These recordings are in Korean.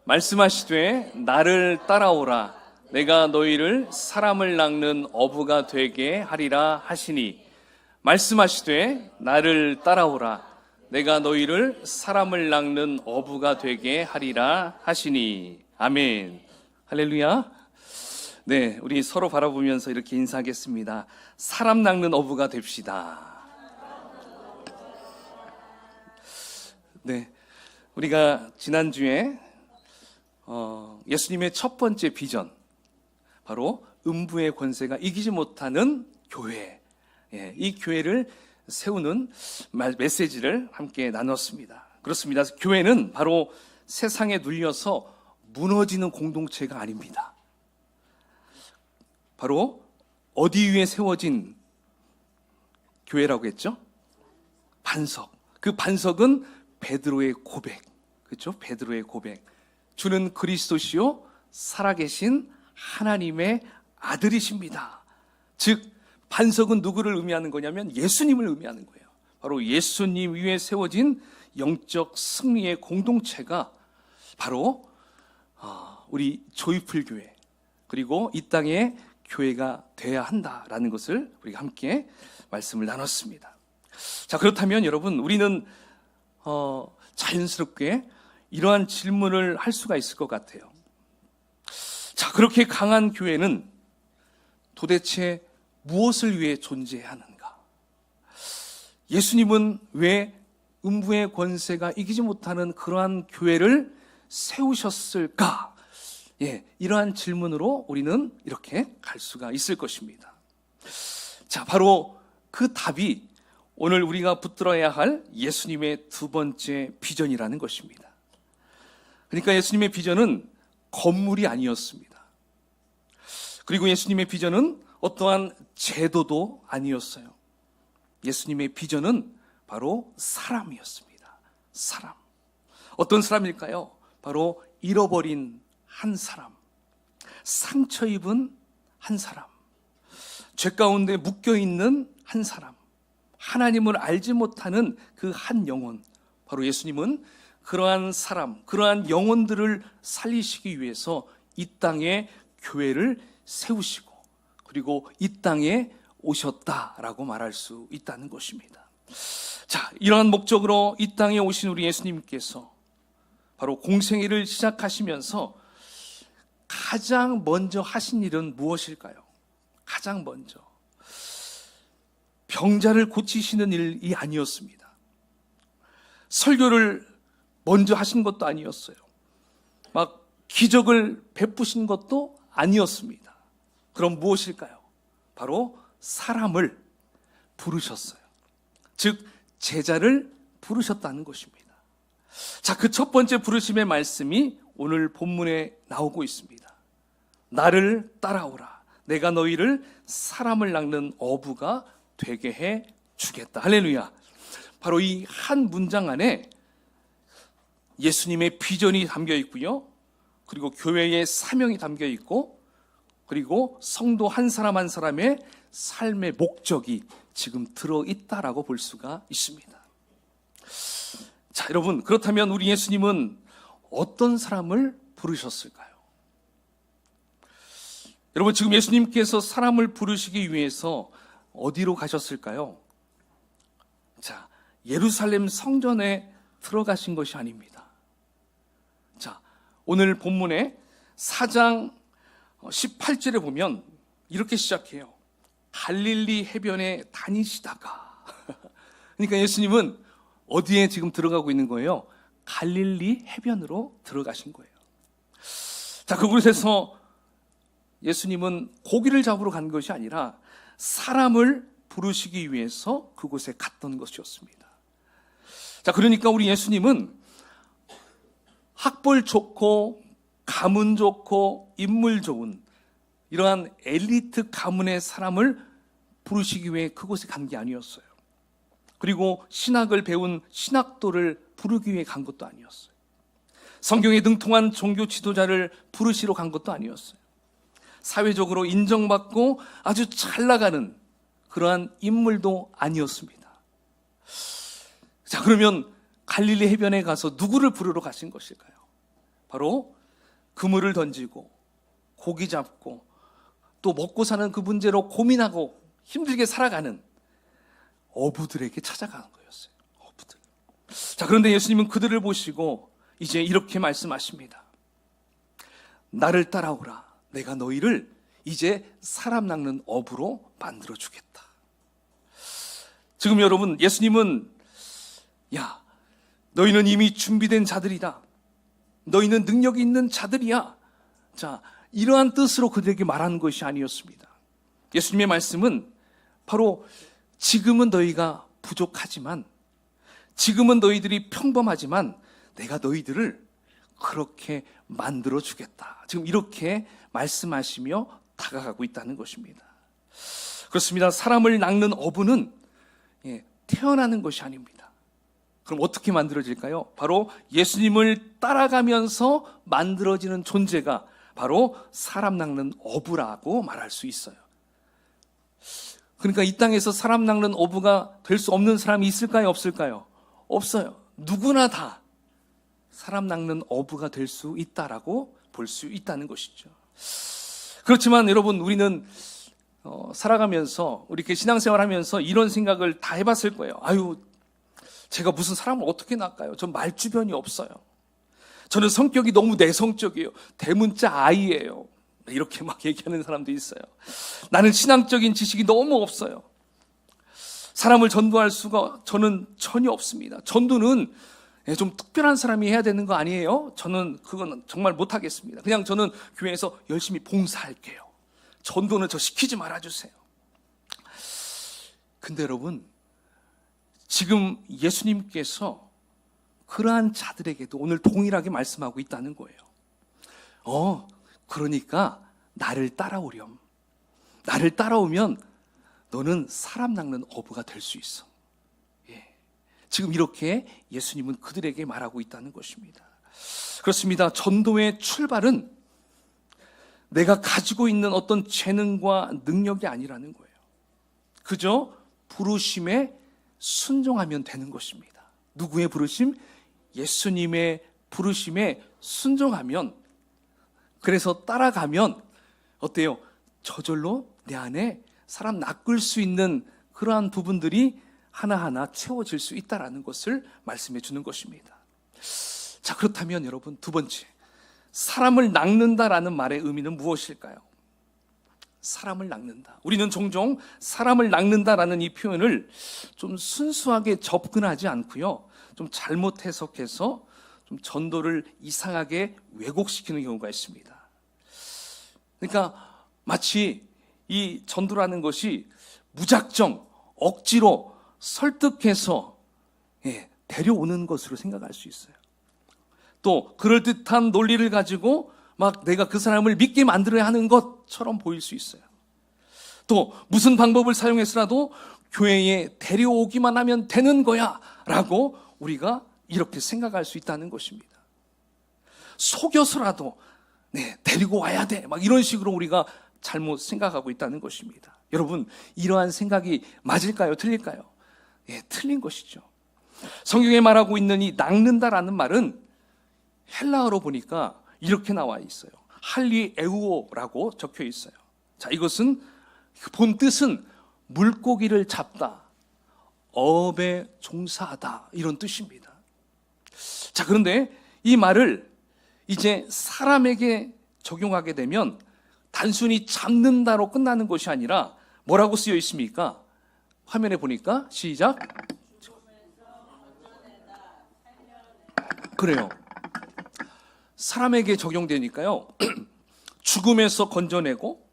말씀하시되 나를 따라오라 내가 너희를 사람을 낚는 어부가 되게 하리라 하시니 말씀하시되 나를 따라오라 내가 너희를 사람을 낚는 어부가 되게 하리라 하시니 아멘. 할렐루야. 네, 우리 서로 바라보면서 이렇게 인사하겠습니다. 사람 낚는 어부가 됩시다. 네, 우리가 지난주에 예수님의 첫 번째 비전, 바로 음부의 권세가 이기지 못하는 교회, 이 교회를 세우는 메시지를 함께 나눴습니다. 그렇습니다. 교회는 바로 세상에 눌려서 무너지는 공동체가 아닙니다. 바로 어디 위에 세워진 교회라고 했죠? 반석. 그 반석은 베드로의 고백. 그렇죠? 베드로의 고백. 주는 그리스도시요 살아계신 하나님의 아들이십니다. 즉 반석은 누구를 의미하는 거냐면 예수님을 의미하는 거예요. 바로 예수님 위에 세워진 영적 승리의 공동체가 바로 우리 조이풀 교회, 그리고 이 땅의 교회가 돼야 한다라는 것을 우리가 함께 말씀을 나눴습니다. 자, 그렇다면 여러분, 우리는 자연스럽게 이러한 질문을 할 수가 있을 것 같아요. 자, 그렇게 강한 교회는 도대체 무엇을 위해 존재하는가? 예수님은 왜 음부의 권세가 이기지 못하는 그러한 교회를 세우셨을까? 이러한 질문으로 우리는 이렇게 갈 수가 있을 것입니다. 자, 바로 그 답이 오늘 우리가 붙들어야 할 예수님의 두 번째 비전이라는 것입니다. 그러니까 예수님의 비전은 건물이 아니었습니다. 그리고 예수님의 비전은 어떠한 제도도 아니었어요. 예수님의 비전은 바로 사람이었습니다. 사람. 어떤 사람일까요? 바로 잃어버린 한 사람, 상처 입은 한 사람, 죄 가운데 묶여있는 한 사람, 하나님을 알지 못하는 그 한 영혼. 바로 예수님은 그러한 사람, 그러한 영혼들을 살리시기 위해서 이 땅에 교회를 세우시고 그리고 이 땅에 오셨다라고 말할 수 있다는 것입니다. 자, 이러한 목적으로 이 땅에 오신 우리 예수님께서 바로 공생애를 시작하시면서 가장 먼저 하신 일은 무엇일까요? 가장 먼저 병자를 고치시는 일이 아니었습니다. 설교를 먼저 하신 것도 아니었어요. 막 기적을 베푸신 것도 아니었습니다. 그럼 무엇일까요? 바로 사람을 부르셨어요. 즉 제자를 부르셨다는 것입니다. 자, 그 첫 번째 부르심의 말씀이 오늘 본문에 나오고 있습니다. 나를 따라오라. 내가 너희를 사람을 낚는 어부가 되게 해 주겠다. 할렐루야. 바로 이 한 문장 안에 예수님의 비전이 담겨 있고요. 그리고 교회의 사명이 담겨 있고, 그리고 성도 한 사람 한 사람의 삶의 목적이 지금 들어있다라고 볼 수가 있습니다. 자, 여러분, 그렇다면 우리 예수님은 어떤 사람을 부르셨을까요? 여러분, 지금 예수님께서 사람을 부르시기 위해서 어디로 가셨을까요? 자, 예루살렘 성전에 들어가신 것이 아닙니다. 자, 오늘 본문에 4장 18절에 보면 이렇게 시작해요. 갈릴리 해변에 다니시다가. 그러니까 예수님은 어디에 지금 들어가고 있는 거예요? 갈릴리 해변으로 들어가신 거예요. 자, 그곳에서 예수님은 고기를 잡으러 간 것이 아니라 사람을 부르시기 위해서 그곳에 갔던 것이었습니다. 자, 그러니까 우리 예수님은 학벌 좋고 가문 좋고 인물 좋은 이러한 엘리트 가문의 사람을 부르시기 위해 그곳에 간 게 아니었어요. 그리고 신학을 배운 신학도를 부르기 위해 간 것도 아니었어요. 성경에 능통한 종교 지도자를 부르시러 간 것도 아니었어요. 사회적으로 인정받고 아주 잘 나가는 그러한 인물도 아니었습니다. 자, 그러면 갈릴리 해변에 가서 누구를 부르러 가신 것일까요? 바로 그물을 던지고 고기 잡고 또 먹고 사는 그 문제로 고민하고 힘들게 살아가는 어부들에게 찾아가는 거였어요. 어부들. 자, 그런데 예수님은 그들을 보시고 이제 이렇게 말씀하십니다. 나를 따라오라. 내가 너희를 이제 사람 낚는 어부로 만들어 주겠다. 지금 여러분, 예수님은 야, 너희는 이미 준비된 자들이다. 너희는 능력이 있는 자들이야. 자, 이러한 뜻으로 그들에게 말하는 것이 아니었습니다. 예수님의 말씀은 바로 지금은 너희가 부족하지만, 지금은 너희들이 평범하지만 내가 너희들을 그렇게 만들어 주겠다. 지금 이렇게 말씀하시며 다가가고 있다는 것입니다. 그렇습니다. 사람을 낚는 어부는 태어나는 것이 아닙니다. 그럼 어떻게 만들어질까요? 바로 예수님을 따라가면서 만들어지는 존재가 바로 사람 낚는 어부라고 말할 수 있어요. 그러니까 이 땅에서 사람 낚는 어부가 될 수 없는 사람이 있을까요? 없을까요? 없어요. 누구나 다 사람 낚는 어부가 될 수 있다라고 볼 수 있다는 것이죠. 그렇지만 여러분, 우리는 살아가면서, 우리 이렇게 신앙생활하면서 이런 생각을 다 해봤을 거예요. 아유, 제가 무슨 사람을 어떻게 낚아요? 전 말주변이 없어요. 저는 성격이 너무 내성적이에요. 대문자 아이예요. 이렇게 막 얘기하는 사람도 있어요. 나는 신앙적인 지식이 너무 없어요. 사람을 전도할 수가 저는 전혀 없습니다. 전도는 좀 특별한 사람이 해야 되는 거 아니에요? 저는 그건 정말 못하겠습니다. 그냥 저는 교회에서 열심히 봉사할게요. 전도는 저 시키지 말아주세요. 근데 여러분, 지금 예수님께서 그러한 자들에게도 오늘 동일하게 말씀하고 있다는 거예요. 그러니까 나를 따라오렴. 나를 따라오면 너는 사람 낚는 어부가 될 수 있어. 지금 이렇게 예수님은 그들에게 말하고 있다는 것입니다. 그렇습니다. 전도의 출발은 내가 가지고 있는 어떤 재능과 능력이 아니라는 거예요. 그저 부르심에 순종하면 되는 것입니다. 누구의 부르심? 예수님의 부르심에 순종하면, 그래서 따라가면 어때요? 저절로 내 안에 사람 낚을 수 있는 그러한 부분들이 하나하나 채워질 수 있다는 것을 말씀해 주는 것입니다. 자, 그렇다면 여러분, 두 번째, 사람을 낚는다라는 말의 의미는 무엇일까요? 사람을 낚는다. 우리는 종종 사람을 낚는다라는 이 표현을 좀 순수하게 접근하지 않고요, 좀 잘못 해석해서 좀 전도를 이상하게 왜곡시키는 경우가 있습니다. 그러니까 마치 이 전도라는 것이 무작정 억지로 설득해서 데려오는 것으로 생각할 수 있어요. 또 그럴듯한 논리를 가지고 막 내가 그 사람을 믿게 만들어야 하는 것처럼 보일 수 있어요. 또 무슨 방법을 사용해서라도 교회에 데려오기만 하면 되는 거야 라고 우리가 이렇게 생각할 수 있다는 것입니다. 속여서라도 데리고 와야 돼, 막 이런 식으로 우리가 잘못 생각하고 있다는 것입니다. 여러분, 이러한 생각이 맞을까요? 틀릴까요? 틀린 것이죠. 성경에 말하고 있는 이 낚는다라는 말은 헬라어로 보니까 이렇게 나와 있어요. 할리에우오라고 적혀 있어요. 자, 이것은 본 뜻은 물고기를 잡다, 어업에 종사하다, 이런 뜻입니다. 자, 그런데 이 말을 이제 사람에게 적용하게 되면 단순히 잡는다로 끝나는 것이 아니라 뭐라고 쓰여 있습니까? 화면에 보니까 시작. 그래요. 사람에게 적용되니까요, 죽음에서 건져내고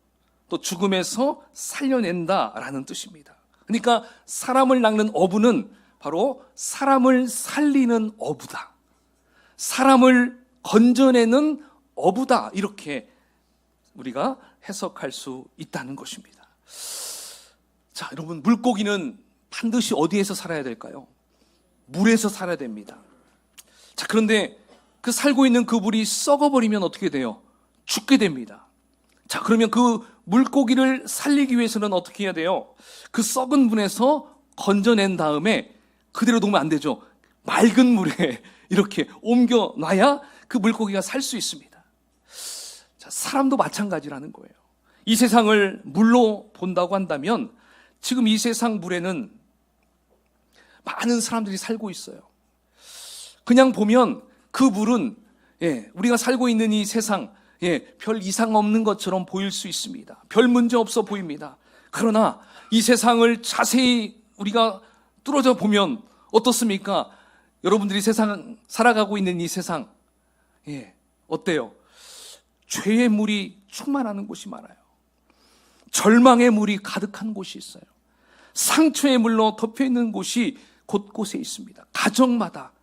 또 죽음에서 살려낸다라는 뜻입니다. 그러니까 사람을 낚는 어부는 바로 사람을 살리는 어부다, 사람을 건져내는 어부다, 이렇게 우리가 해석할 수 있다는 것입니다. 자, 여러분, 물고기는 반드시 어디에서 살아야 될까요? 물에서 살아야 됩니다. 자, 그런데 그 살고 있는 그 물이 썩어버리면 어떻게 돼요? 죽게 됩니다. 자, 그러면 그 물고기를 살리기 위해서는 어떻게 해야 돼요? 그 썩은 물에서 건져낸 다음에 그대로 놓으면 안 되죠. 맑은 물에 이렇게 옮겨놔야 그 물고기가 살 수 있습니다. 자, 사람도 마찬가지라는 거예요. 이 세상을 물로 본다고 한다면 지금 이 세상 물에는 많은 사람들이 살고 있어요. 그냥 보면 그 물은 우리가 살고 있는 이 세상 별 이상 없는 것처럼 보일 수 있습니다. 별 문제 없어 보입니다. 그러나 이 세상을 자세히 우리가 뚫어져 보면 어떻습니까? 여러분들이 세상 살아가고 있는 이 세상 어때요? 죄의 물이 충만하는 곳이 많아요. 절망의 물이 가득한 곳이 있어요. 상처의 물로 덮여 있는 곳이 곳곳에 있습니다. 가정마다,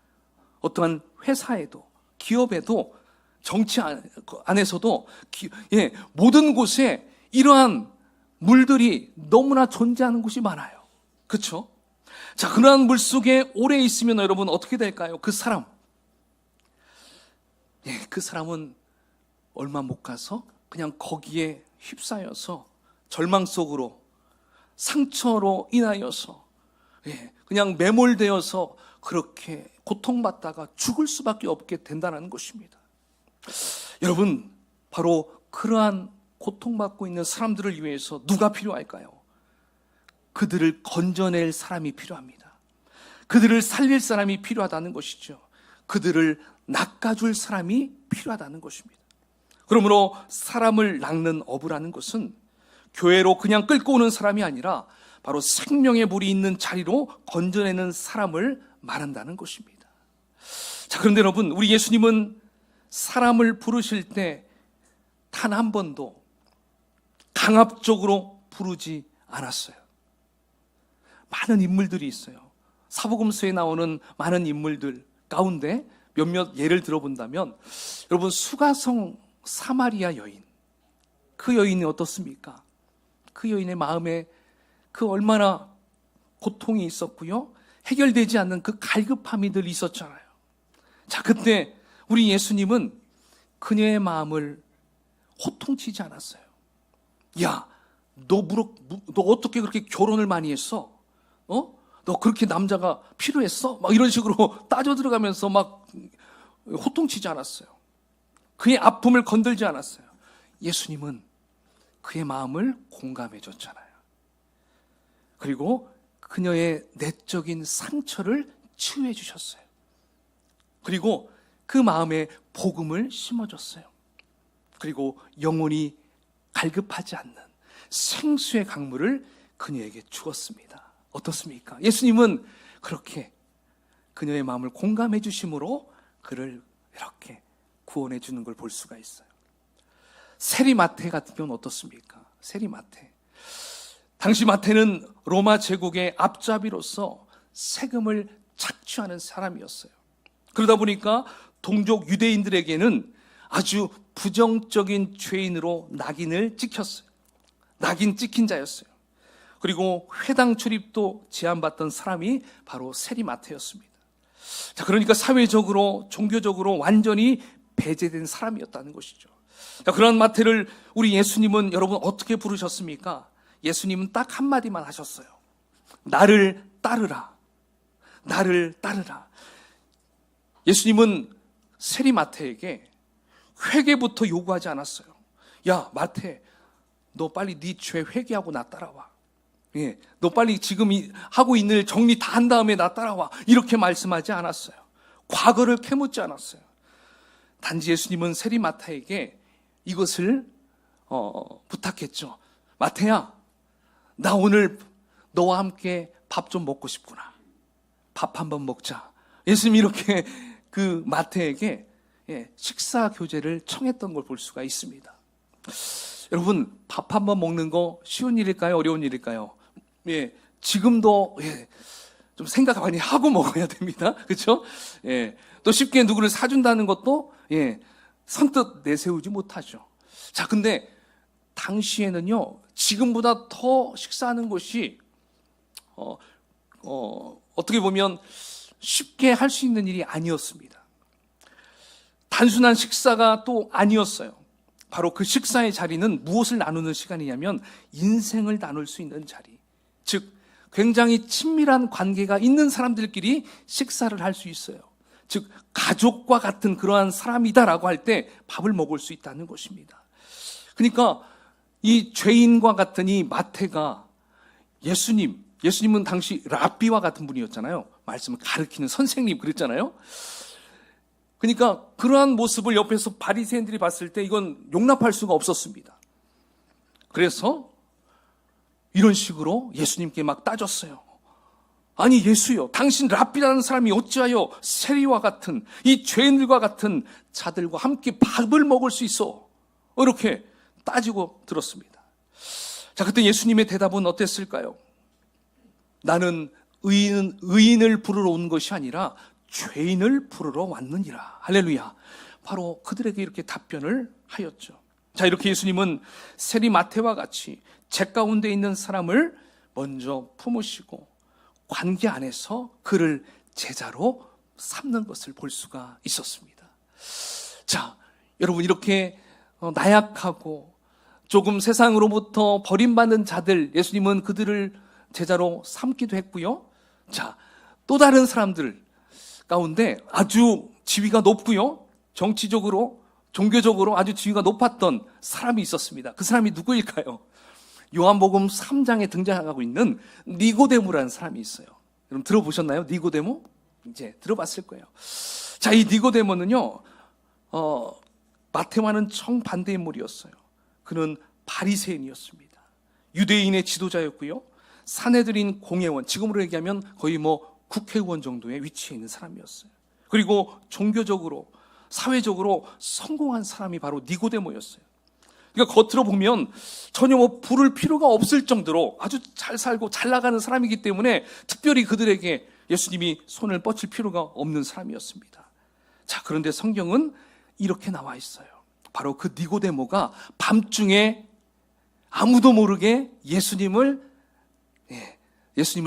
어떠한 회사에도, 기업에도, 정치 안에서도 모든 곳에 이러한 물들이 너무나 존재하는 곳이 많아요. 그렇죠? 자, 그러한 물 속에 오래 있으면 여러분 어떻게 될까요? 그 사람은 얼마 못 가서 그냥 거기에 휩싸여서 절망 속으로, 상처로 인하여서 그냥 매몰되어서 그렇게 고통받다가 죽을 수밖에 없게 된다는 것입니다. 여러분, 바로 그러한 고통받고 있는 사람들을 위해서 누가 필요할까요? 그들을 건져낼 사람이 필요합니다. 그들을 살릴 사람이 필요하다는 것이죠. 그들을 낚아줄 사람이 필요하다는 것입니다. 그러므로 사람을 낚는 어부라는 것은 교회로 그냥 끌고 오는 사람이 아니라 바로 생명의 물이 있는 자리로 건져내는 사람을 말한다는 것입니다. 자, 그런데 여러분, 우리 예수님은 사람을 부르실 때 단 한 번도 강압적으로 부르지 않았어요. 많은 인물들이 있어요. 사복음서에 나오는 많은 인물들 가운데 몇몇 예를 들어본다면, 여러분, 수가성 사마리아 여인, 그 여인이 어떻습니까? 그 여인의 마음에 그 얼마나 고통이 있었고요, 해결되지 않는 그 갈급함이 늘 있었잖아요. 자, 그때 우리 예수님은 그녀의 마음을 호통치지 않았어요. 야, 너 어떻게 그렇게 결혼을 많이 했어? 너 그렇게 남자가 필요했어? 막 이런 식으로 따져 들어가면서 막 호통치지 않았어요. 그의 아픔을 건들지 않았어요. 예수님은 그의 마음을 공감해 줬잖아요. 그리고 그녀의 내적인 상처를 치유해 주셨어요. 그리고 그 마음에 복음을 심어줬어요. 그리고 영혼이 갈급하지 않는 생수의 강물을 그녀에게 주었습니다. 어떻습니까? 예수님은 그렇게 그녀의 마음을 공감해 주심으로 그를 이렇게 구원해 주는 걸 볼 수가 있어요. 세리마테 같은 경우는 어떻습니까? 세리마테. 당시 마테는 로마 제국의 앞잡이로서 세금을 착취하는 사람이었어요. 그러다 보니까 동족 유대인들에게는 아주 부정적인 죄인으로 낙인을 찍혔어요. 낙인 찍힌 자였어요. 그리고 회당 출입도 제한받던 사람이 바로 세리마테였습니다. 자, 그러니까 사회적으로, 종교적으로 완전히 배제된 사람이었다는 것이죠. 자, 그런 마테를 우리 예수님은 여러분 어떻게 부르셨습니까? 예수님은 딱 한마디만 하셨어요. 나를 따르라. 나를 따르라. 예수님은 세리마테에게 회개부터 요구하지 않았어요. 야, 마테, 너 빨리 네 죄 회개하고 나 따라와. 너 빨리 지금 하고 있는 일 정리 다 한 다음에 나 따라와. 이렇게 말씀하지 않았어요. 과거를 캐묻지 않았어요. 단지 예수님은 세리마타에게 이것을 부탁했죠. 마태야, 나 오늘 너와 함께 밥 좀 먹고 싶구나. 밥 한번 먹자. 예수님이 이렇게 그 마태에게 식사 교제를 청했던 걸 볼 수가 있습니다. 여러분, 밥 한번 먹는 거 쉬운 일일까요? 어려운 일일까요? 지금도 좀 생각 많이 하고 먹어야 됩니다. 그렇죠? 또 쉽게 누구를 사준다는 것도 선뜻 내세우지 못하죠. 자, 근데 당시에는요, 지금보다 더 식사하는 것이 어떻게 보면 쉽게 할 수 있는 일이 아니었습니다. 단순한 식사가 또 아니었어요. 바로 그 식사의 자리는 무엇을 나누는 시간이냐면 인생을 나눌 수 있는 자리, 즉 굉장히 친밀한 관계가 있는 사람들끼리 식사를 할 수 있어요. 즉 가족과 같은 그러한 사람이다라고 할 때 밥을 먹을 수 있다는 것입니다. 그러니까 이 죄인과 같은 이 마태가 예수님은 당시 랍비와 같은 분이었잖아요. 말씀을 가르치는 선생님 그랬잖아요. 그러니까 그러한 모습을 옆에서 바리새인들이 봤을 때 이건 용납할 수가 없었습니다. 그래서 이런 식으로 예수님께 막 따졌어요. 아니 예수요, 당신 랍비라는 사람이 어찌하여 세리와 같은 이 죄인들과 같은 자들과 함께 밥을 먹을 수 있어? 이렇게 따지고 들었습니다. 자, 그때 예수님의 대답은 어땠을까요? 나는 의인을 부르러 온 것이 아니라 죄인을 부르러 왔느니라. 할렐루야. 바로 그들에게 이렇게 답변을 하였죠. 자, 이렇게 예수님은 세리 마태와 같이 죄 가운데 있는 사람을 먼저 품으시고 관계 안에서 그를 제자로 삼는 것을 볼 수가 있었습니다. 자, 여러분, 이렇게 나약하고 조금 세상으로부터 버림받는 자들, 예수님은 그들을 제자로 삼기도 했고요. 자, 또 다른 사람들 가운데 아주 지위가 높고요, 정치적으로, 종교적으로 아주 지위가 높았던 사람이 있었습니다. 그 사람이 누구일까요? 요한복음 3장에 등장하고 있는 니고데모라는 사람이 있어요. 여러분 들어보셨나요? 니고데모? 이제 들어봤을 거예요. 자, 이 니고데모는요, 마태와는 정반대 인물이었어요. 그는 바리새인이었습니다. 유대인의 지도자였고요. 사내들인 공회원, 지금으로 얘기하면 거의 국회의원 정도의 위치에 있는 사람이었어요. 그리고 종교적으로, 사회적으로 성공한 사람이 바로 니고데모였어요. 그러니까 겉으로 보면 전혀 부를 필요가 없을 정도로 아주 잘 살고 잘 나가는 사람이기 때문에 특별히 그들에게 예수님이 손을 뻗칠 필요가 없는 사람이었습니다. 자, 그런데 성경은 이렇게 나와 있어요. 바로 그 니고데모가 밤중에 아무도 모르게 예수님을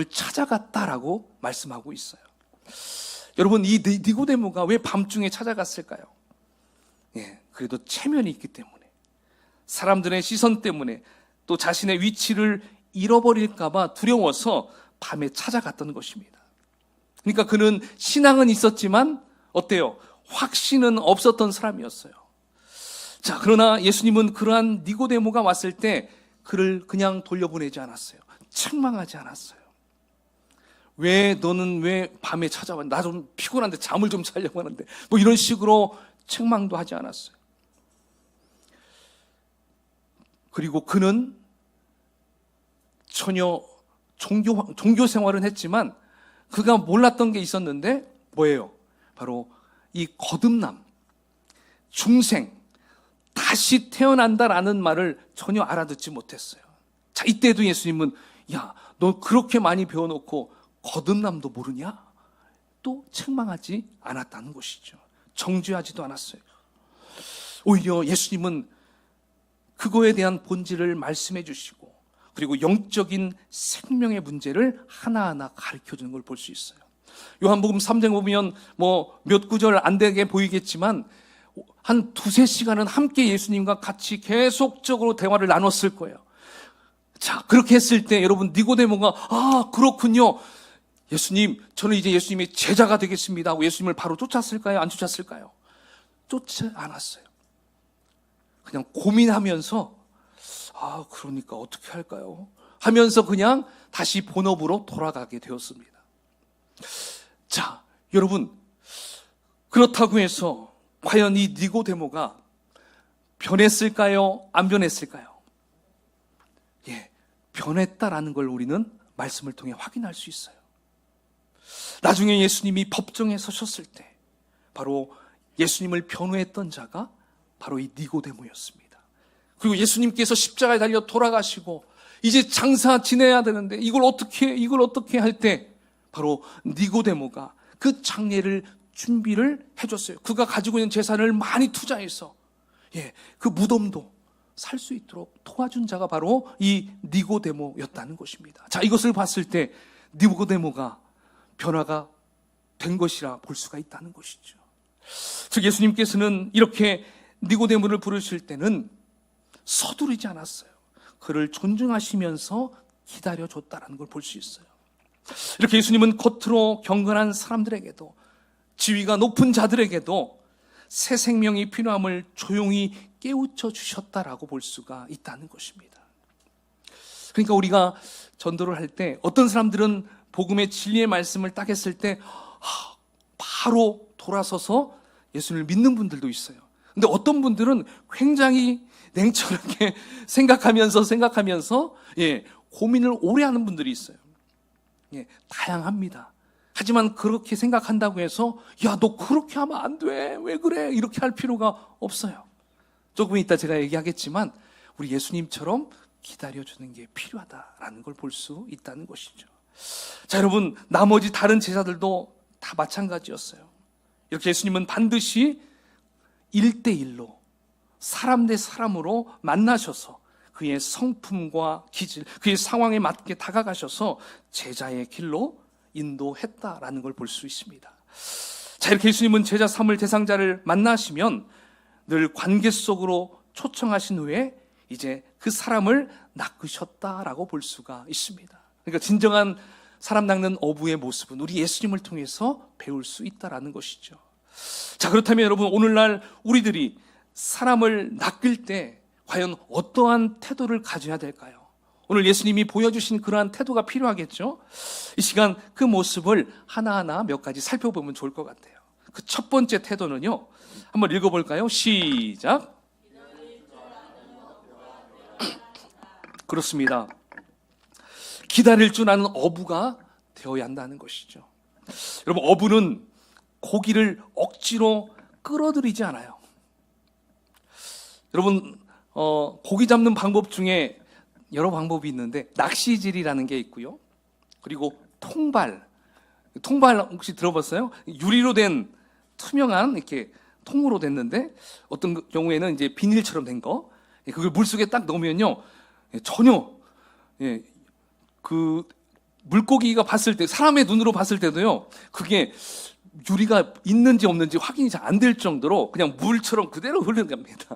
찾아갔다라고 말씀하고 있어요. 여러분, 이 니고데모가 왜 밤중에 찾아갔을까요? 그래도 체면이 있기 때문에, 사람들의 시선 때문에, 또 자신의 위치를 잃어버릴까봐 두려워서 밤에 찾아갔던 것입니다. 그러니까 그는 신앙은 있었지만 어때요? 확신은 없었던 사람이었어요. 자, 그러나 예수님은 그러한 니고데모가 왔을 때 그를 그냥 돌려보내지 않았어요. 책망하지 않았어요. 너는 왜 밤에 찾아와? 나 좀 피곤한데 잠을 좀 자려고 하는데, 이런 식으로 책망도 하지 않았어요. 그리고 그는 전혀 종교 생활은 했지만 그가 몰랐던 게 있었는데 뭐예요? 바로 이 거듭남, 중생, 다시 태어난다라는 말을 전혀 알아듣지 못했어요. 자, 이때도 예수님은 야, 너 그렇게 많이 배워놓고 거듭남도 모르냐? 또 책망하지 않았다는 것이죠. 정죄하지도 않았어요. 오히려 예수님은 그거에 대한 본질을 말씀해 주시고, 그리고 영적인 생명의 문제를 하나하나 가르쳐 주는 걸 볼 수 있어요. 요한복음 3장 보면 몇 구절 안 되게 보이겠지만 한 두세 시간은 함께 예수님과 같이 계속적으로 대화를 나눴을 거예요. 자, 그렇게 했을 때 여러분, 니고데모가 그렇군요, 예수님, 저는 이제 예수님의 제자가 되겠습니다 하고 예수님을 바로 쫓았을까요? 안 쫓았을까요? 쫓지 않았어요. 그냥 고민하면서 그러니까 어떻게 할까요? 하면서 그냥 다시 본업으로 돌아가게 되었습니다. 자, 여러분, 그렇다고 해서 과연 이 니고데모가 변했을까요? 안 변했을까요? 변했다라는 걸 우리는 말씀을 통해 확인할 수 있어요. 나중에 예수님이 법정에 서셨을 때 바로 예수님을 변호했던 자가 바로 이 니고데모였습니다. 그리고 예수님께서 십자가에 달려 돌아가시고 이제 장사 지내야 되는데 이걸 어떻게 할 때 바로 니고데모가 그 장례를 준비를 해줬어요. 그가 가지고 있는 재산을 많이 투자해서 그 무덤도 살 수 있도록 도와준 자가 바로 이 니고데모였다는 것입니다. 자, 이것을 봤을 때 니고데모가 변화가 된 것이라 볼 수가 있다는 것이죠. 즉 예수님께서는 이렇게 니고데모를 부르실 때는 서두르지 않았어요. 그를 존중하시면서 기다려줬다는 걸 볼 수 있어요. 이렇게 예수님은 겉으로 경건한 사람들에게도 지위가 높은 자들에게도 새 생명이 필요함을 조용히 깨우쳐 주셨다라고 볼 수가 있다는 것입니다. 그러니까 우리가 전도를 할 때 어떤 사람들은 복음의 진리의 말씀을 딱 했을 때 바로 돌아서서 예수님을 믿는 분들도 있어요. 근데 어떤 분들은 굉장히 냉철하게 생각하면서 고민을 오래 하는 분들이 있어요. 다양합니다. 하지만 그렇게 생각한다고 해서 야, 너 그렇게 하면 안 돼. 왜 그래? 이렇게 할 필요가 없어요. 조금 이따 제가 얘기하겠지만 우리 예수님처럼 기다려주는 게 필요하다라는 걸 볼 수 있다는 것이죠. 자, 여러분, 나머지 다른 제자들도 다 마찬가지였어요. 이렇게 예수님은 반드시 1대1로 사람 대 사람으로 만나셔서 그의 성품과 기질, 그의 상황에 맞게 다가가셔서 제자의 길로 인도했다라는 걸 볼 수 있습니다. 자, 이렇게 예수님은 제자 삼을 대상자를 만나시면 늘 관계 속으로 초청하신 후에 이제 그 사람을 낚으셨다라고 볼 수가 있습니다. 그러니까 진정한 사람 낚는 어부의 모습은 우리 예수님을 통해서 배울 수 있다라는 것이죠. 자, 그렇다면 여러분, 오늘날 우리들이 사람을 낚을 때 과연 어떠한 태도를 가져야 될까요? 오늘 예수님이 보여주신 그러한 태도가 필요하겠죠? 이 시간 그 모습을 하나하나 몇 가지 살펴보면 좋을 것 같아요. 그 첫 번째 태도는요, 한번 읽어볼까요? 시작. 그렇습니다. 기다릴 줄 아는 어부가 되어야 한다는 것이죠. 여러분, 어부는 고기를 억지로 끌어들이지 않아요. 여러분, 고기 잡는 방법 중에 여러 방법이 있는데 낚시질이라는 게 있고요. 그리고 통발 혹시 들어봤어요? 유리로 된 투명한 이렇게 통으로 됐는데 어떤 경우에는 이제 비닐처럼 된 거, 그걸 물속에 딱 넣으면요, 전혀 그 물고기가 봤을 때, 사람의 눈으로 봤을 때도요, 그게 유리가 있는지 없는지 확인이 잘 안 될 정도로 그냥 물처럼 그대로 흘러갑니다.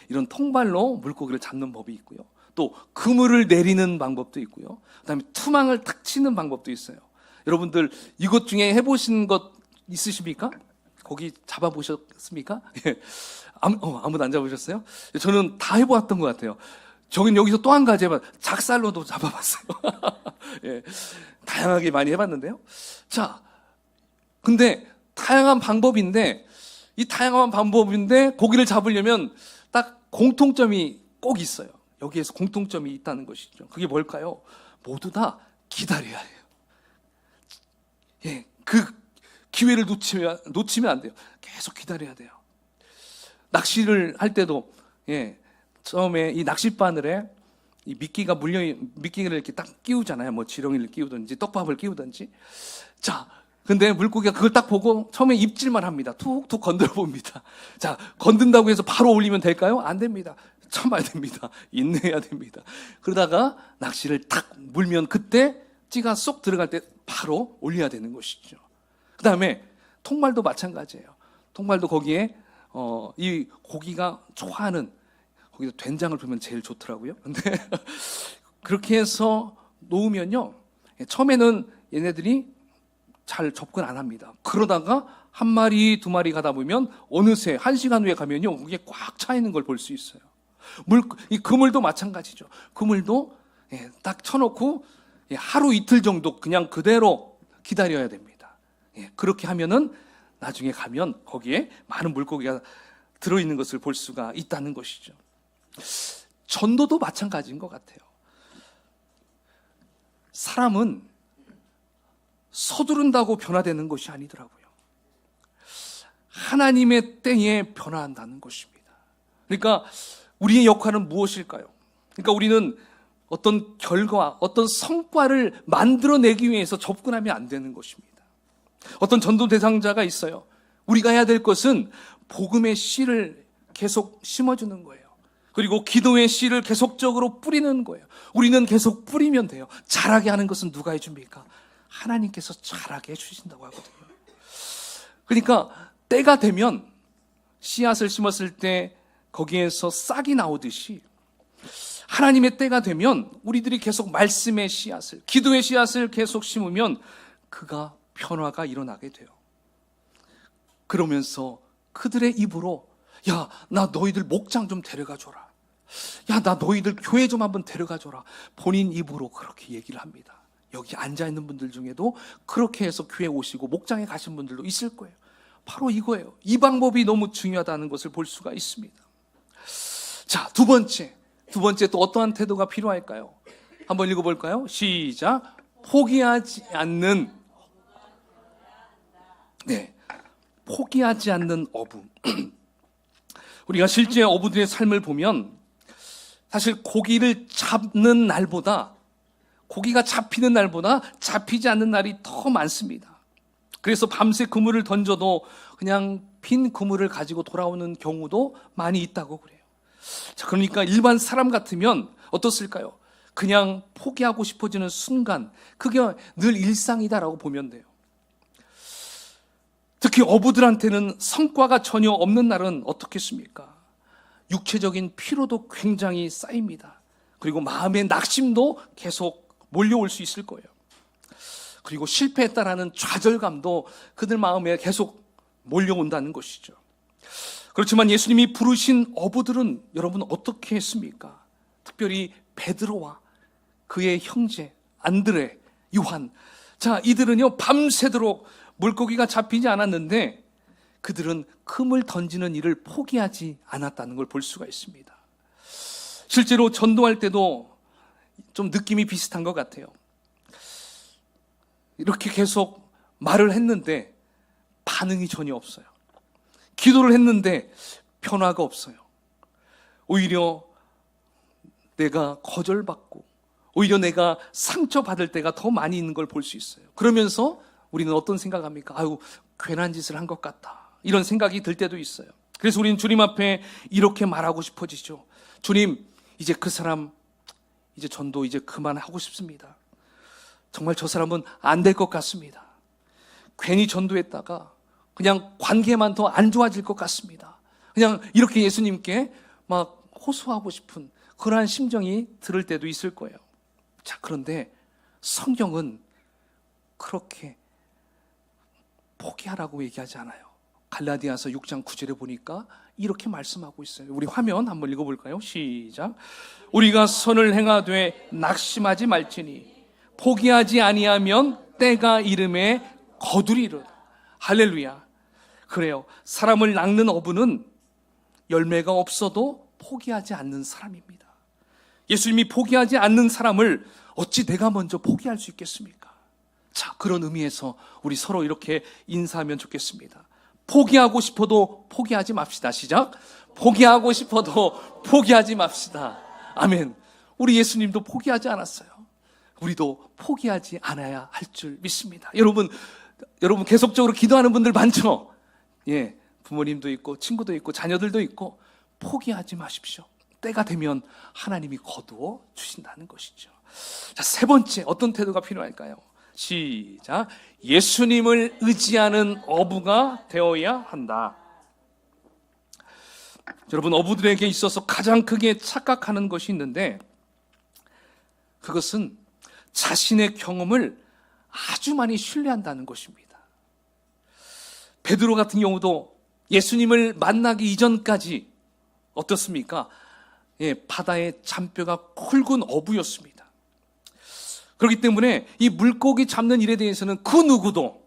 이런 통발로 물고기를 잡는 법이 있고요. 또 그물을 내리는 방법도 있고요. 그다음에 투망을 탁 치는 방법도 있어요. 여러분들 이것 중에 해보신 것 있으십니까? 고기 잡아보셨습니까? 아무도 안 잡으셨어요? 저는 다 해보았던 것 같아요. 저긴 여기서 또 한 가지 작살로도 잡아봤어요. 다양하게 많이 해봤는데요. 자, 근데 다양한 방법인데 고기를 잡으려면 딱 공통점이 꼭 있어요. 여기에서 공통점이 있다는 것이죠. 그게 뭘까요? 모두 다 기다려야 해요. 그 기회를 놓치면 안 돼요. 계속 기다려야 돼요. 낚시를 할 때도 처음에 이 낚싯바늘에 이 미끼를 이렇게 딱 끼우잖아요. 뭐 지렁이를 끼우든지 떡밥을 끼우든지. 자, 근데 물고기가 그걸 딱 보고 처음에 입질만 합니다. 툭툭 건드려 봅니다. 자, 건든다고 해서 바로 올리면 될까요? 안 됩니다. 참아야 됩니다. 인내해야 됩니다. 그러다가 낚시를 탁 물면 그때 찌가 쏙 들어갈 때 바로 올려야 되는 것이죠. 그 다음에 통발도 마찬가지예요. 통발도 거기에 이 고기가 좋아하는, 거기다 된장을 부으면 제일 좋더라고요. 근데 그렇게 해서 놓으면요, 처음에는 얘네들이 잘 접근 안 합니다. 그러다가 한 마리, 두 마리 가다 보면 어느새 1시간 후에 가면요, 그게 꽉 차 있는 걸 볼 수 있어요. 이 그물도 마찬가지죠. 그물도 딱 쳐놓고 하루 이틀 정도 그냥 그대로 기다려야 됩니다. 그렇게 하면은 나중에 가면 거기에 많은 물고기가 들어있는 것을 볼 수가 있다는 것이죠. 전도도 마찬가지인 것 같아요. 사람은 서두른다고 변화되는 것이 아니더라고요. 하나님의 때에 변화한다는 것입니다. 그러니까 우리의 역할은 무엇일까요? 그러니까 우리는 어떤 결과, 어떤 성과를 만들어내기 위해서 접근하면 안 되는 것입니다. 어떤 전도 대상자가 있어요. 우리가 해야 될 것은 복음의 씨를 계속 심어주는 거예요. 그리고 기도의 씨를 계속적으로 뿌리는 거예요. 우리는 계속 뿌리면 돼요. 자라게 하는 것은 누가 해줍니까? 하나님께서 자라게 해주신다고 하거든요. 그러니까 때가 되면 씨앗을 심었을 때 거기에서 싹이 나오듯이 하나님의 때가 되면 우리들이 계속 말씀의 씨앗을, 기도의 씨앗을 계속 심으면 그가 변화가 일어나게 돼요. 그러면서 그들의 입으로 야, 나 너희들 목장 좀 데려가 줘라. 야, 나 너희들 교회 좀 한번 데려가 줘라. 본인 입으로 그렇게 얘기를 합니다. 여기 앉아있는 분들 중에도 그렇게 해서 교회 오시고 목장에 가신 분들도 있을 거예요. 바로 이거예요. 이 방법이 너무 중요하다는 것을 볼 수가 있습니다. 자, 두 번째 또 어떠한 태도가 필요할까요? 한번 읽어볼까요? 시작. 포기하지 않는, 포기하지 않는 어부. 우리가 실제 어부들의 삶을 보면 사실 고기를 잡는 날보다, 고기가 잡히는 날보다 잡히지 않는 날이 더 많습니다. 그래서 밤새 그물을 던져도 그냥 빈 그물을 가지고 돌아오는 경우도 많이 있다고 그래요. 자, 그러니까 일반 사람 같으면 어떻을까요? 그냥 포기하고 싶어지는 순간, 그게 늘 일상이다라고 보면 돼요. 특히 어부들한테는 성과가 전혀 없는 날은 어떻겠습니까? 육체적인 피로도 굉장히 쌓입니다. 그리고 마음의 낙심도 계속 몰려올 수 있을 거예요. 그리고 실패했다라는 좌절감도 그들 마음에 계속 몰려온다는 것이죠. 그렇지만 예수님이 부르신 어부들은 여러분 어떻게 했습니까? 특별히 베드로와 그의 형제 안드레, 요한, 자, 이들은요 밤새도록 물고기가 잡히지 않았는데 그들은 그물 던지는 일을 포기하지 않았다는 걸 볼 수가 있습니다. 실제로 전도할 때도 좀 느낌이 비슷한 것 같아요. 이렇게 계속 말을 했는데 반응이 전혀 없어요. 기도를 했는데 변화가 없어요. 오히려 내가 거절받고 오히려 내가 상처받을 때가 더 많이 있는 걸 볼 수 있어요. 그러면서 우리는 어떤 생각합니까? 아유, 괜한 짓을 한 것 같다. 이런 생각이 들 때도 있어요. 그래서 우리는 주님 앞에 이렇게 말하고 싶어지죠. 주님, 이제 그 사람 이제 전도 이제 그만하고 싶습니다. 정말 저 사람은 안 될 것 같습니다. 괜히 전도했다가 그냥 관계만 더 안 좋아질 것 같습니다. 그냥 이렇게 예수님께 막 호소하고 싶은 그러한 심정이 들을 때도 있을 거예요. 자, 그런데 성경은 그렇게 포기하라고 얘기하지 않아요. 갈라디아서 6장 9절에 보니까 이렇게 말씀하고 있어요. 우리 화면 한번 읽어볼까요? 시작. 우리가 선을 행하되 낙심하지 말지니 포기하지 아니하면 때가 이름에 거두리로다. 할렐루야. 그래요. 사람을 낚는 어부는 열매가 없어도 포기하지 않는 사람입니다. 예수님이 포기하지 않는 사람을 어찌 내가 먼저 포기할 수 있겠습니까? 자, 그런 의미에서 우리 서로 이렇게 인사하면 좋겠습니다. 포기하고 싶어도 포기하지 맙시다. 시작. 포기하고 싶어도 포기하지 맙시다. 아멘. 우리 예수님도 포기하지 않았어요. 우리도 포기하지 않아야 할 줄 믿습니다. 여러분 계속적으로 기도하는 분들 많죠? 예, 부모님도 있고 친구도 있고 자녀들도 있고 포기하지 마십시오. 때가 되면 하나님이 거두어 주신다는 것이죠. 자, 세 번째 어떤 태도가 필요할까요? 시작. 예수님을 의지하는 어부가 되어야 한다. 여러분, 어부들에게 있어서 가장 크게 착각하는 것이 있는데 그것은 자신의 경험을 아주 많이 신뢰한다는 것입니다. 베드로 같은 경우도 예수님을 만나기 이전까지 어떻습니까? 예, 바다의 잔뼈가 굵은 어부였습니다. 그렇기 때문에 이 물고기 잡는 일에 대해서는 그 누구도,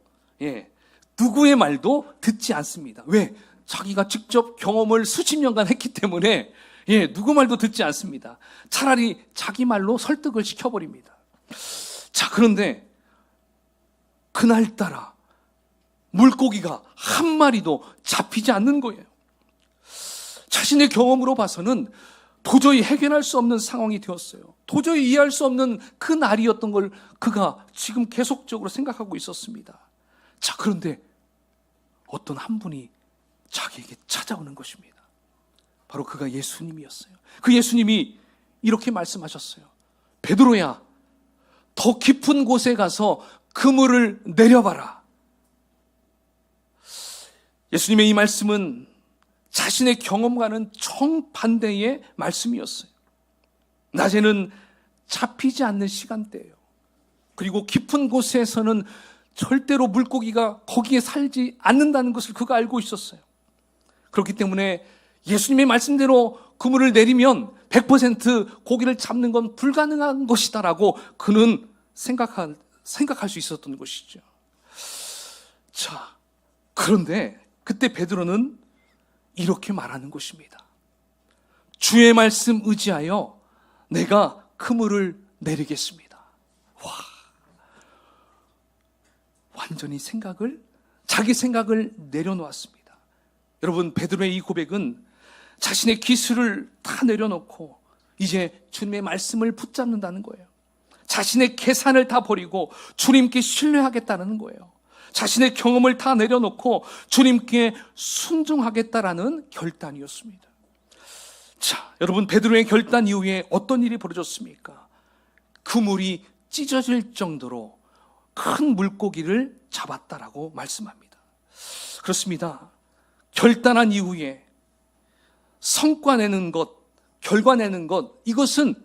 누구의 말도 듣지 않습니다. 왜? 자기가 직접 경험을 수십 년간 했기 때문에 누구 말도 듣지 않습니다. 차라리 자기 말로 설득을 시켜버립니다. 자, 그런데 그날따라 물고기가 한 마리도 잡히지 않는 거예요. 자신의 경험으로 봐서는 도저히 해결할 수 없는 상황이 되었어요. 도저히 이해할 수 없는 그 날이었던 걸 그가 지금 계속적으로 생각하고 있었습니다. 자, 그런데 어떤 한 분이 자기에게 찾아오는 것입니다. 바로 그가 예수님이었어요. 그 예수님이 이렇게 말씀하셨어요. 베드로야, 더 깊은 곳에 가서 그물을 내려봐라. 예수님의 이 말씀은 자신의 경험과는 정반대의 말씀이었어요. 낮에는 잡히지 않는 시간대예요. 그리고 깊은 곳에서는 절대로 물고기가 거기에 살지 않는다는 것을 그가 알고 있었어요. 그렇기 때문에 예수님의 말씀대로 그물을 내리면 100% 고기를 잡는 건 불가능한 것이다라고 그는 생각할 수 있었던 것이죠. 자, 그런데 그때 베드로는 이렇게 말하는 것입니다. 주의 말씀 의지하여 내가 그물을 내리겠습니다. 와, 완전히 자기 생각을 내려놓았습니다. 여러분, 베드로의 이 고백은 자신의 기술을 다 내려놓고 이제 주님의 말씀을 붙잡는다는 거예요. 자신의 계산을 다 버리고 주님께 신뢰하겠다는 거예요. 자신의 경험을 다 내려놓고 주님께 순종하겠다라는 결단이었습니다. 자, 여러분, 베드로의 결단 이후에 어떤 일이 벌어졌습니까? 그물이 찢어질 정도로 큰 물고기를 잡았다라고 말씀합니다. 그렇습니다. 결단한 이후에 성과 내는 것, 결과 내는 것, 이것은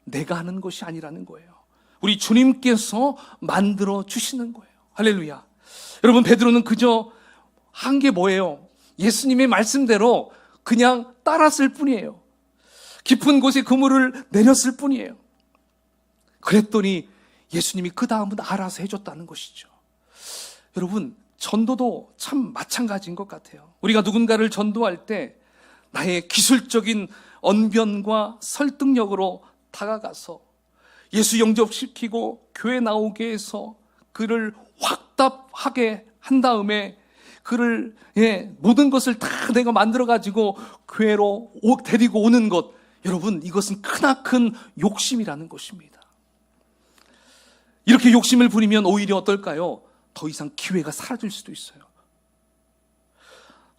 내가 하는 것이 아니라는 거예요. 우리 주님께서 만들어 주시는 거예요. 할렐루야. 여러분, 베드로는 그저 한 게 뭐예요? 예수님의 말씀대로 그냥 따랐을 뿐이에요. 깊은 곳에 그물을 내렸을 뿐이에요. 그랬더니 예수님이 그 다음은 알아서 해줬다는 것이죠. 여러분, 전도도 참 마찬가지인 것 같아요. 우리가 누군가를 전도할 때 나의 기술적인 언변과 설득력으로 다가가서 예수 영접시키고 교회 나오게 해서 그를 확답하게 한 다음에 그를 모든 것을 다 내가 만들어가지고 교회로 데리고 오는 것, 여러분, 이것은 크나큰 욕심이라는 것입니다. 이렇게 욕심을 부리면 오히려 어떨까요? 더 이상 기회가 사라질 수도 있어요.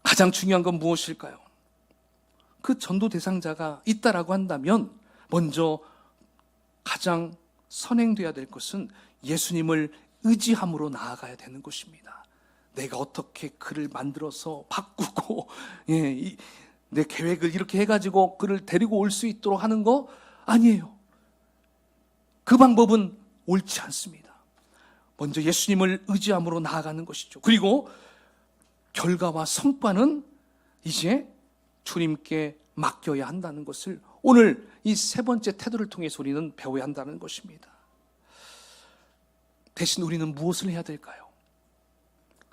가장 중요한 건 무엇일까요? 그 전도 대상자가 있다라고 한다면 먼저 가장 선행돼야 될 것은 예수님을 의지함으로 나아가야 되는 것입니다. 내가 어떻게 그를 만들어서 바꾸고 내 계획을 이렇게 해가지고 그를 데리고 올 수 있도록 하는 거 아니에요. 그 방법은 옳지 않습니다. 먼저 예수님을 의지함으로 나아가는 것이죠. 그리고 결과와 성과는 이제 주님께 맡겨야 한다는 것을 오늘 이 세 번째 태도를 통해서 우리는 배워야 한다는 것입니다. 대신 우리는 무엇을 해야 될까요?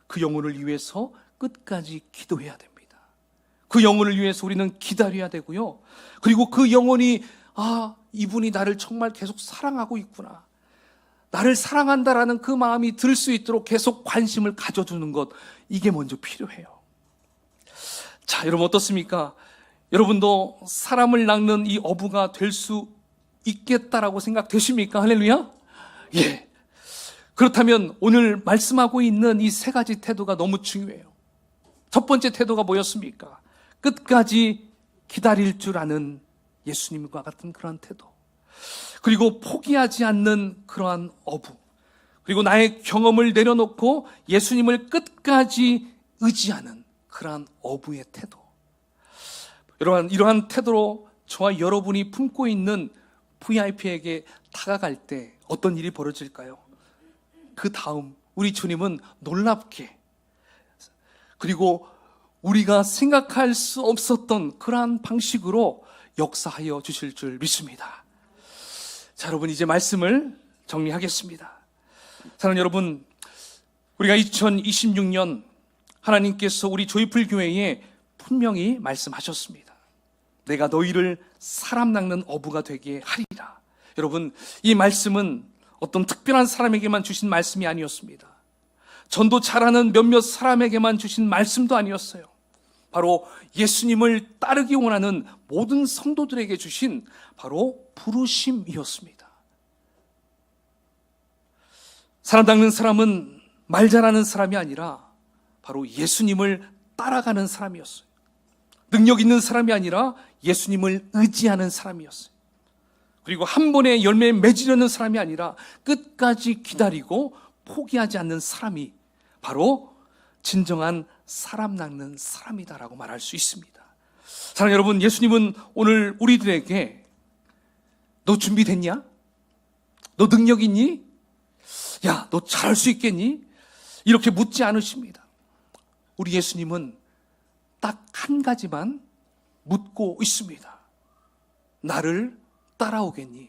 그 영혼을 위해서 끝까지 기도해야 됩니다. 그 영혼을 위해서 우리는 기다려야 되고요. 그리고 그 영혼이 이분이 나를 정말 계속 사랑하고 있구나, 나를 사랑한다라는 그 마음이 들 수 있도록 계속 관심을 가져주는 것, 이게 먼저 필요해요. 자, 여러분 어떻습니까? 여러분도 사람을 낚는 이 어부가 될 수 있겠다라고 생각되십니까? 할렐루야? 예. 그렇다면 오늘 말씀하고 있는 이 세 가지 태도가 너무 중요해요. 첫 번째 태도가 뭐였습니까? 끝까지 기다릴 줄 아는 예수님과 같은 그러한 태도. 그리고 포기하지 않는 그러한 어부. 그리고 나의 경험을 내려놓고 예수님을 끝까지 의지하는 그러한 어부의 태도. 이러한 태도로 저와 여러분이 품고 있는 VIP에게 다가갈 때 어떤 일이 벌어질까요? 그 다음 우리 주님은 놀랍게, 그리고 우리가 생각할 수 없었던 그러한 방식으로 역사하여 주실 줄 믿습니다. 자, 여러분, 이제 말씀을 정리하겠습니다. 사랑하는 여러분, 우리가 2026년 하나님께서 우리 조이풀 교회에 분명히 말씀하셨습니다. 내가 너희를 사람 낚는 어부가 되게 하리라. 여러분, 이 말씀은 어떤 특별한 사람에게만 주신 말씀이 아니었습니다. 전도 잘하는 몇몇 사람에게만 주신 말씀도 아니었어요. 바로 예수님을 따르기 원하는 모든 성도들에게 주신 바로 부르심이었습니다. 사람 닦는 사람은 말 잘하는 사람이 아니라 바로 예수님을 따라가는 사람이었어요. 능력 있는 사람이 아니라 예수님을 의지하는 사람이었어요. 그리고 한 번에 열매에 맺으려는 사람이 아니라 끝까지 기다리고 포기하지 않는 사람이 바로 진정한 사람 낚는 사람이다라고 말할 수 있습니다. 사랑하는 여러분, 예수님은 오늘 우리들에게 너 준비됐냐? 너 능력 있니? 야, 너 잘할 수 있겠니? 이렇게 묻지 않으십니다. 우리 예수님은 딱 한 가지만 묻고 있습니다. 나를 따라오겠니?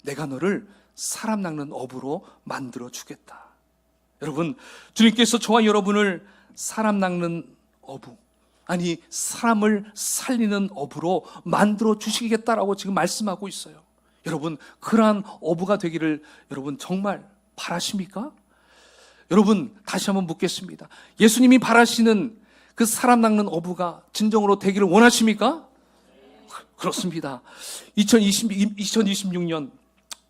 내가 너를 사람 낚는 어부로 만들어 주겠다. 여러분, 주님께서 저와 여러분을 사람 낚는 어부, 아니 사람을 살리는 어부로 만들어 주시겠다라고 지금 말씀하고 있어요. 여러분, 그러한 어부가 되기를 여러분 정말 바라십니까? 여러분, 다시 한번 묻겠습니다. 예수님이 바라시는 그 사람 낚는 어부가 진정으로 되기를 원하십니까? 그렇습니다. 2026년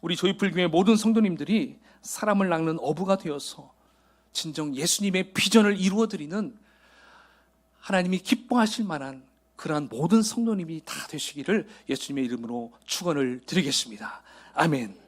우리 조이풀교회 모든 성도님들이 사람을 낚는 어부가 되어서 진정 예수님의 비전을 이루어드리는 하나님이 기뻐하실 만한 그러한 모든 성도님이 다 되시기를 예수님의 이름으로 축원을 드리겠습니다. 아멘.